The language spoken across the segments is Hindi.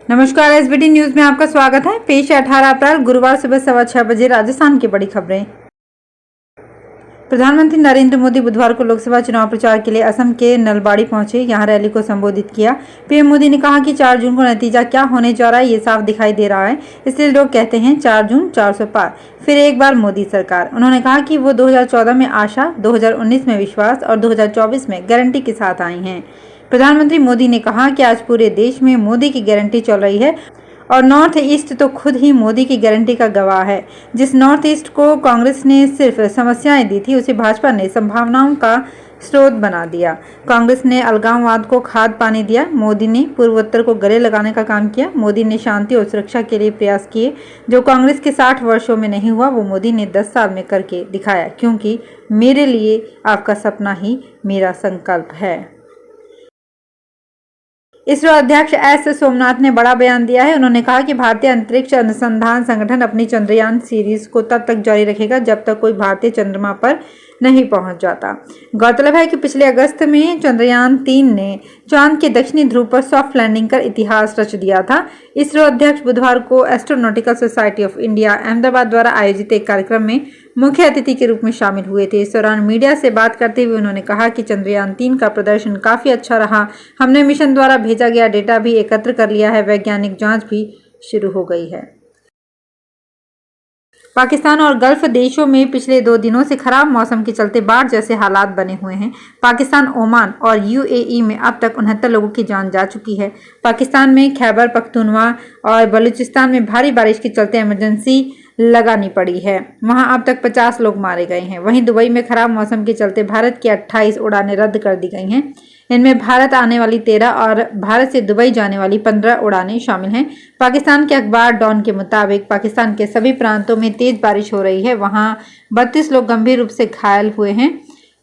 नमस्कार, एसबीटी न्यूज में आपका स्वागत है। पेश है 18 अप्रैल गुरुवार सुबह 6:15 बजे राजस्थान की बड़ी खबरें। प्रधानमंत्री नरेंद्र मोदी बुधवार को लोकसभा चुनाव प्रचार के लिए असम के नलबाड़ी पहुंचे। यहां रैली को संबोधित किया। पीएम मोदी ने कहा कि 4 जून को नतीजा क्या होने जा रहा है ये साफ दिखाई दे रहा है, इसलिए लोग कहते हैं 4 जून 400 पार, फिर एक बार मोदी सरकार। उन्होंने कहा कि वो 2014 में आशा, 2019 में विश्वास और 2024 में गारंटी के साथ आई हैं। प्रधानमंत्री मोदी ने कहा कि आज पूरे देश में मोदी की गारंटी चल रही है और नॉर्थ ईस्ट तो खुद ही मोदी की गारंटी का गवाह है। जिस नॉर्थ ईस्ट को कांग्रेस ने सिर्फ समस्याएं दी थी, उसे भाजपा ने संभावनाओं का स्रोत बना दिया। कांग्रेस ने अलगाववाद को खाद पानी दिया, मोदी ने पूर्वोत्तर को गले लगाने का काम किया। मोदी ने शांति और सुरक्षा के लिए प्रयास किए। जो कांग्रेस के 60 वर्षों में नहीं हुआ, वो मोदी ने 10 साल में करके दिखाया, क्योंकि मेरे लिए आपका सपना ही मेरा संकल्प है। इसरो अध्यक्ष एस सोमनाथ ने बड़ा बयान दिया है। उन्होंने कहा कि भारतीय अंतरिक्ष अनुसंधान संगठन अपनी चंद्रयान सीरीज को तब तक जारी रखेगा जब तक कोई भारतीय चंद्रमा पर नहीं पहुंच जाता। गौरतलब है कि पिछले अगस्त में चंद्रयान 3 ने चांद के दक्षिणी ध्रुव पर सॉफ्ट लैंडिंग कर इतिहास रच दिया था। इसरो अध्यक्ष बुधवार को astronautical society of India Ahmedabad द्वारा आयोजित एक कार्यक्रम में मुख्य अतिथि के रूप में शामिल हुए थे। इस दौरान मीडिया से बात करते हुए उन्होंने कहा कि चंद्रयान 3 का प्रदर्शन काफी अच्छा रहा। हमने मिशन द्वारा भेजा गया डेटा भी एकत्र कर लिया है। वैज्ञानिक जांच भी शुरू हो गई है। पाकिस्तान और गल्फ देशों में पिछले 2 दिनों से खराब मौसम के चलते बाढ़ जैसे हालात बने हुए हैं। पाकिस्तान, ओमान और यूएई में अब तक 69 लोगों की जान जा चुकी है। पाकिस्तान में खैबर पख्तूनवा और बलूचिस्तान में भारी बारिश के चलते इमरजेंसी लगानी पड़ी है। वहां अब तक 50 लोग मारे गए हैं। वहीं दुबई में खराब मौसम के चलते भारत की 28 उड़ानें रद्द कर दी गई हैं। इनमें भारत आने वाली 13 और भारत से दुबई जाने वाली 15 उड़ानें शामिल हैं। पाकिस्तान के अखबार डॉन के मुताबिक पाकिस्तान के सभी प्रांतों में तेज बारिश हो रही है। वहां 32 लोग गंभीर रूप से घायल हुए हैं।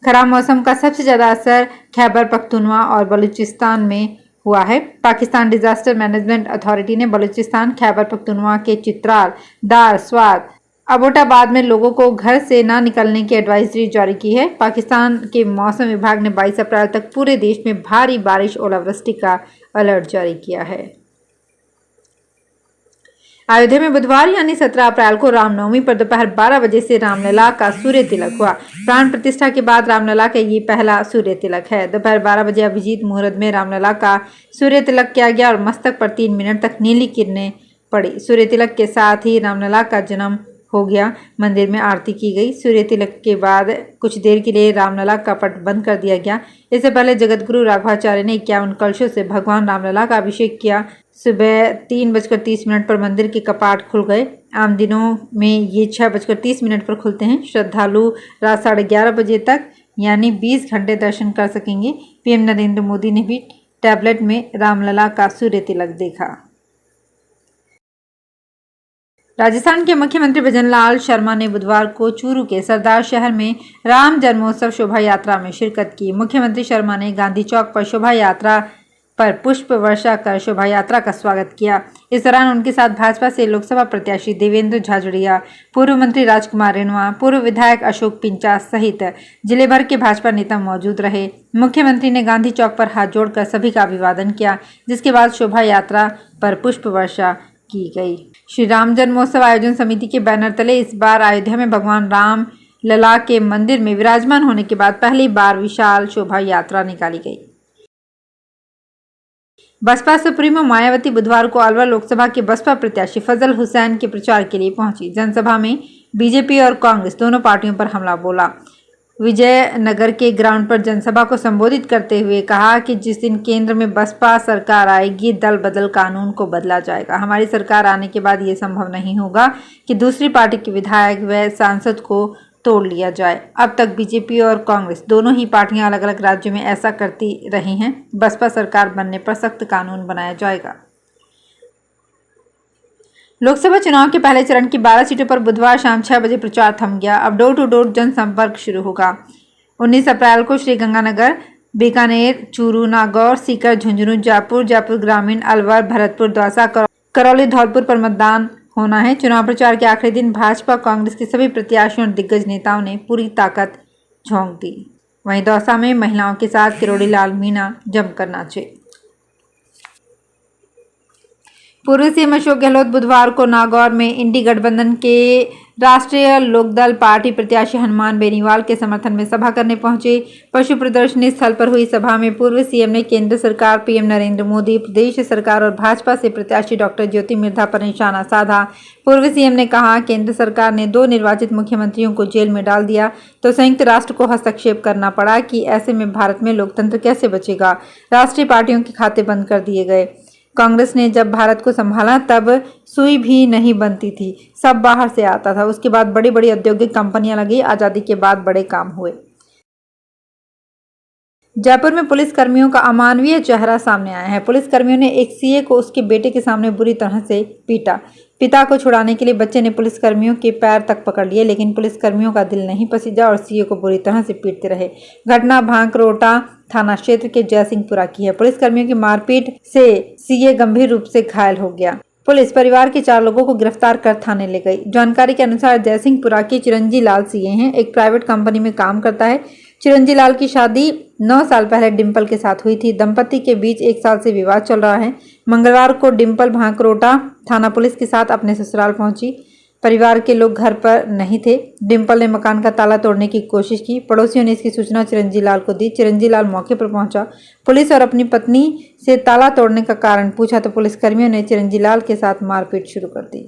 खराब मौसम का सबसे ज्यादा असर खैबर पख्तूनवा और बलूचिस्तान में हुआ है। पाकिस्तान डिजास्टर मैनेजमेंट अथॉरिटी ने बलूचिस्तान, खैबर पख्तूनवा के चित्राल, दार, स्वात, अबोटाबाद में लोगों को घर से न निकलने की एडवाइजरी जारी की है। पाकिस्तान के मौसम विभाग ने 22 अप्रैल तक पूरे देश में भारी बारिश, ओलावृष्टि का अलर्ट जारी किया है। अयोध्या में बुधवार यानी 17 अप्रैल को रामनवमी पर दोपहर 12 बजे से रामलला का सूर्य तिलक हुआ। प्राण प्रतिष्ठा के बाद रामलला का ये पहला सूर्य तिलक है। दोपहर 12 बजे अभिजीत मुहूर्त में रामलला का सूर्य तिलक किया गया और मस्तक पर 3 मिनट तक नीली किरणें पड़ी। सूर्य तिलक के साथ ही रामलला का जन्म हो गया। मंदिर में आरती की गई। सूर्य तिलक के बाद कुछ देर के लिए रामलला का पट बंद कर दिया गया। इससे पहले जगतगुरु राघवाचार्य ने 51 कलशों से भगवान रामलला का अभिषेक किया। सुबह 3:30 पर मंदिर के कपाट खुल गए। आम दिनों में ये 6:30 पर खुलते हैं। श्रद्धालु रात 11:30 बजे तक यानी 20 घंटे दर्शन कर सकेंगे। पीएम नरेंद्र मोदी ने भी टैबलेट में रामलला का सूर्य तिलक देखा। राजस्थान के मुख्यमंत्री भजनलाल शर्मा ने बुधवार को चूरू के सरदार शहर में राम जन्मोत्सव शोभा यात्रा में शिरकत की। मुख्यमंत्री शर्मा ने गांधी चौक पर शोभा यात्रा पर पुष्प वर्षा कर शोभा यात्रा का स्वागत किया। इस दौरान उनके साथ भाजपा से लोकसभा प्रत्याशी देवेंद्र झाझड़िया, पूर्व मंत्री राजकुमार रेणवा, पूर्व विधायक अशोक पिंचा सहित जिले भर के भाजपा नेता मौजूद रहे। मुख्यमंत्री ने गांधी चौक पर हाथ जोड़कर सभी का अभिवादन किया, जिसके बाद शोभा यात्रा पर पुष्प वर्षा की गई। श्री राम जन्मोत्सव आयोजन समिति के बैनर तले इस बार अयोध्या में भगवान राम लला के मंदिर में विराजमान होने के बाद पहली बार विशाल शोभा यात्रा निकाली गई। बसपा सुप्रीमो मायावती बुधवार को अलवर लोकसभा के बसपा प्रत्याशी फजल हुसैन के प्रचार के लिए पहुंची। जनसभा में बीजेपी और कांग्रेस दोनों पार्टियों पर हमला बोला। विजयनगर के ग्राउंड पर जनसभा को संबोधित करते हुए कहा कि जिस दिन केंद्र में बसपा सरकार आएगी, दल बदल कानून को बदला जाएगा। हमारी सरकार आने के बाद ये संभव नहीं होगा कि दूसरी पार्टी के विधायक व सांसद को तोड़ लिया जाए। अब तक बीजेपी और कांग्रेस दोनों ही पार्टियां अलग अलग राज्यों में ऐसा करती रही हैं। बसपा सरकार बनने पर सख्त कानून बनाया जाएगा। लोकसभा चुनाव के पहले चरण की 12 सीटों पर बुधवार शाम 6 बजे प्रचार थम गया। अब डोर टू डोर जनसंपर्क शुरू होगा। 19 अप्रैल को श्रीगंगानगर, बीकानेर, चूरू, नागौर, सीकर, झुंझुनू, जयपुर ग्रामीण, अलवर, भरतपुर, दौसा, करौली, धौलपुर पर मतदान होना है। चुनाव प्रचार के आखिरी दिन भाजपा, कांग्रेस के सभी प्रत्याशियों और दिग्गज नेताओं ने पूरी ताकत झोंक दी। वहीं दौसा में महिलाओं के साथ किरोड़ी लाल मीणा जमकर नाचे। पूर्व सीएम अशोक गहलोत बुधवार को नागौर में इंडी गठबंधन के राष्ट्रीय लोकदल पार्टी प्रत्याशी हनुमान बेनीवाल के समर्थन में सभा करने पहुंचे। पशु प्रदर्शनी स्थल पर हुई सभा में पूर्व सीएम ने केंद्र सरकार, पीएम नरेंद्र मोदी, प्रदेश सरकार और भाजपा से प्रत्याशी डॉक्टर ज्योति मिर्धा पर निशाना साधा। पूर्व सीएम ने कहा, केंद्र सरकार ने 2 निर्वाचित मुख्यमंत्रियों को जेल में डाल दिया तो संयुक्त राष्ट्र को हस्तक्षेप करना पड़ा कि ऐसे में भारत में लोकतंत्र कैसे बचेगा। राष्ट्रीय पार्टियों के खाते बंद कर दिए गए। कांग्रेस ने जब भारत को संभाला तब सुई भी नहीं बनती थी, सब बाहर से आता था। उसके बाद बड़ी बड़ी औद्योगिक कंपनियां लगी। आजादी के बाद बड़े काम हुए। जयपुर में पुलिस कर्मियों का अमानवीय चेहरा सामने आया है। पुलिस कर्मियों ने एक सीए को उसके बेटे के सामने बुरी तरह से पीटा। पिता को छुड़ाने के लिए बच्चे ने पुलिस कर्मियों के पैर तक पकड़ लिए, लेकिन पुलिस कर्मियों का दिल नहीं पसीजा और सीए को बुरी तरह से पीटते रहे। घटना भांकरोटा थाना क्षेत्र के जयसिंहपुरा की है। पुलिस कर्मियों की मारपीट से सीए गंभीर रूप से घायल हो गया। पुलिस परिवार के 4 लोगों को गिरफ्तार कर थाने ले गई। जानकारी के अनुसार जयसिंहपुरा के चिरंजी लाल सीए हैं, एक प्राइवेट कंपनी में काम करता है। चिरंजी लाल की शादी 9 साल पहले डिंपल के साथ हुई थी। दंपति के बीच 1 साल से विवाद चल रहा है। मंगलवार को डिंपल भांकरोटा थाना पुलिस के साथ अपने ससुराल पहुंची। परिवार के लोग घर पर नहीं थे। डिंपल ने मकान का ताला तोड़ने की कोशिश की। पड़ोसियों ने इसकी सूचना चिरंजी लाल को दी। चिरंजी लाल मौके पर पहुंचा। पुलिस और अपनी पत्नी से ताला तोड़ने का कारण पूछा तो पुलिस कर्मियों ने चिरंजी लाल के साथ मारपीट शुरू कर दी।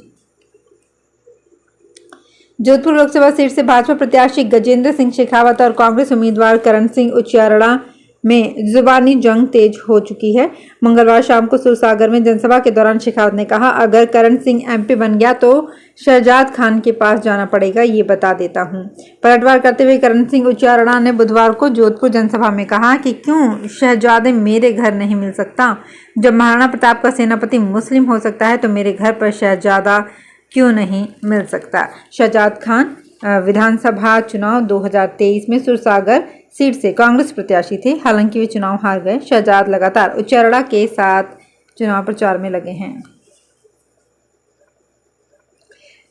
जोधपुर लोकसभा सीट से भाजपा प्रत्याशी गजेंद्र सिंह शेखावत और कांग्रेस उम्मीदवार करण सिंह उचियारड़ा में जुबानी जंग तेज हो चुकी है। मंगलवार शाम को सुरसागर में जनसभा के दौरान शेखावत ने कहा, अगर करण सिंह एमपी बन गया तो शहजाद खान के पास जाना पड़ेगा, ये बता देता हूं। पलटवार करते हुए करण सिंह उचियारड़ा ने बुधवार को जोधपुर जनसभा में कहा कि क्यों शहजादे मेरे घर नहीं मिल सकता। जब महाराणा प्रताप का सेनापति मुस्लिम हो सकता है तो मेरे घर पर शहजादा क्यों नहीं मिल सकता। शहजाद खान विधानसभा चुनाव 2023 में सुरसागर सीट से कांग्रेस प्रत्याशी थे, हालांकि वे चुनाव हार गए। शहजाद लगातार उचियारड़ा के साथ चुनाव प्रचार में लगे हैं।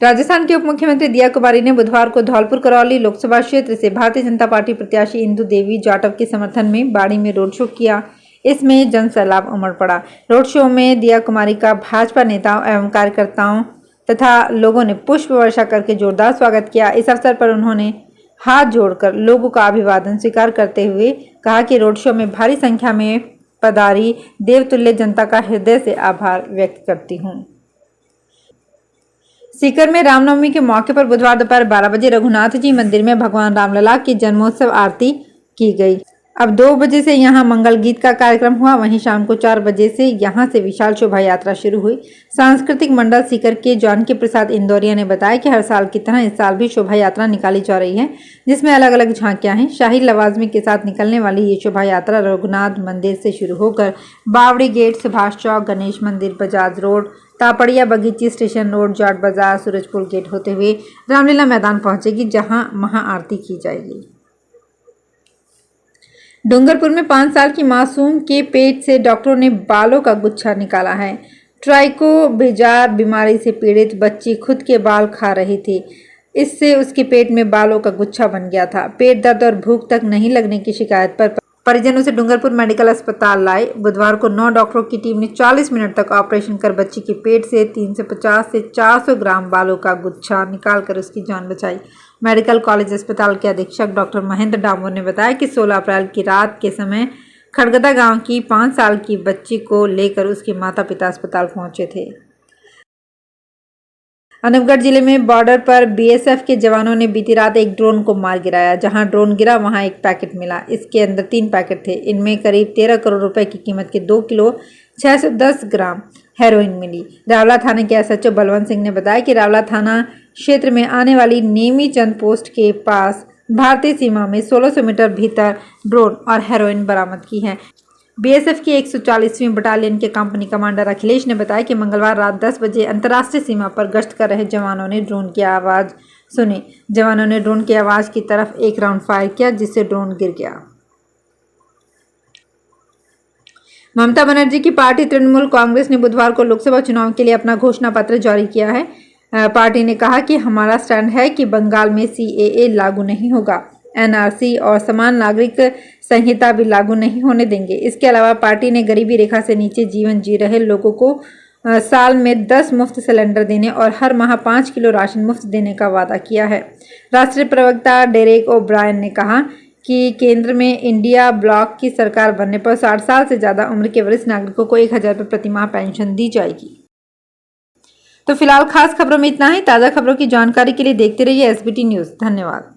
राजस्थान के उप मुख्यमंत्री दिया कुमारी ने बुधवार को धौलपुर करौली लोकसभा क्षेत्र से भारतीय जनता पार्टी प्रत्याशी इंदु देवी जाटव के समर्थन में बाड़ी में रोड शो किया। इसमें जन सैलाब उमड़ पड़ा। रोड शो में दिया कुमारी का भाजपा नेताओं एवं कार्यकर्ताओं तथा लोगों ने पुष्प वर्षा करके जोरदार स्वागत किया। इस अवसर पर उन्होंने हाथ जोड़कर लोगों का अभिवादन स्वीकार करते हुए कहा कि रोड शो में भारी संख्या में पधारी देवतुल्य जनता का हृदय से आभार व्यक्त करती हूं। सीकर में रामनवमी के मौके पर बुधवार दोपहर 12 बजे रघुनाथ जी मंदिर में भगवान रामलला की जन्मोत्सव आरती की गई। अब 2 बजे से यहां मंगल गीत का कार्यक्रम हुआ। वहीं शाम को 4 बजे से यहां से विशाल शोभा यात्रा शुरू हुई। सांस्कृतिक मंडल सीकर के जानकी प्रसाद इंदौरिया ने बताया कि हर साल की तरह इस साल भी शोभा यात्रा निकाली जा रही है, जिसमें अलग अलग झांकियां हैं। शाही लवाजमे के साथ निकलने वाली ये शोभा यात्रा रघुनाथ मंदिर से शुरू होकर बावड़ी गेट, सुभाष चौक, गणेश मंदिर, बजाज रोड, तापड़िया बगीची, स्टेशन रोड, जाट बाजार, सूरजपुर गेट होते हुए रामलीला मैदान पहुंचेगी, जहां महाआरती की जाएगी। डूंगरपुर में 5 साल की मासूम के पेट से डॉक्टरों ने बालों का गुच्छा निकाला है। ट्राइकोबिजार बीमारी से पीड़ित बच्ची खुद के बाल खा रही थी। इससे उसके पेट में बालों का गुच्छा बन गया था। पेट दर्द और भूख तक नहीं लगने की शिकायत पर परिजनों से डूंगरपुर मेडिकल अस्पताल लाए। बुधवार को 9 डॉक्टरों की टीम ने 40 मिनट तक ऑपरेशन कर बच्ची के पेट से 350 से 400 ग्राम बालों का गुच्छा निकालकर उसकी जान बचाई। मेडिकल कॉलेज अस्पताल के अधीक्षक डॉक्टर महेंद्र डामोर ने बताया कि 16 अप्रैल की रात के समय खड़गदा गांव की 5 साल की बच्ची को लेकर उसके माता पिता अस्पताल पहुंचे थे। अनूपगढ़ जिले में बॉर्डर पर बीएसएफ के जवानों ने बीती रात एक ड्रोन को मार गिराया। जहां ड्रोन गिरा वहां एक पैकेट मिला। इसके अंदर 3 पैकेट थे। इनमें करीब 13 करोड़ रुपए की कीमत के 2 किलो 610 ग्राम हेरोइन मिली। रावला थाने के एसएचओ बलवंत सिंह ने बताया कि रावला थाना क्षेत्र में आने वाली नेमी चंद पोस्ट के पास भारतीय सीमा में 1600 मीटर भीतर ड्रोन और हेरोइन बरामद की है। बीएसएफ की 140वीं बटालियन के कंपनी कमांडर अखिलेश ने बताया कि मंगलवार रात 10 बजे अंतर्राष्ट्रीय सीमा पर गश्त कर रहे जवानों ने ड्रोन की आवाज़ सुनी। जवानों ने ड्रोन की आवाज़ की तरफ एक राउंड फायर किया, जिससे ड्रोन गिर गया। ममता बनर्जी की पार्टी तृणमूल कांग्रेस ने बुधवार को लोकसभा चुनाव के लिए अपना घोषणा पत्र जारी किया है। पार्टी ने कहा कि हमारा स्टैंड है कि बंगाल में सीएए लागू नहीं होगा, एनआरसी और समान नागरिक संहिता भी लागू नहीं होने देंगे। इसके अलावा पार्टी ने गरीबी रेखा से नीचे जीवन जी रहे लोगों को साल में 10 मुफ्त सिलेंडर देने और हर माह 5 किलो राशन मुफ्त देने का वादा किया है। राष्ट्रीय प्रवक्ता डेरेक ओब्रायन ने कहा कि केंद्र में इंडिया ब्लॉक की सरकार बनने पर 60 साल से ज़्यादा उम्र के वरिष्ठ नागरिकों को 1000 रुपये प्रति माह पेंशन दी जाएगी। तो फिलहाल खास खबरों में इतना ही। ताज़ा खबरों की जानकारी के लिए देखते रहिए SBT न्यूज़। धन्यवाद।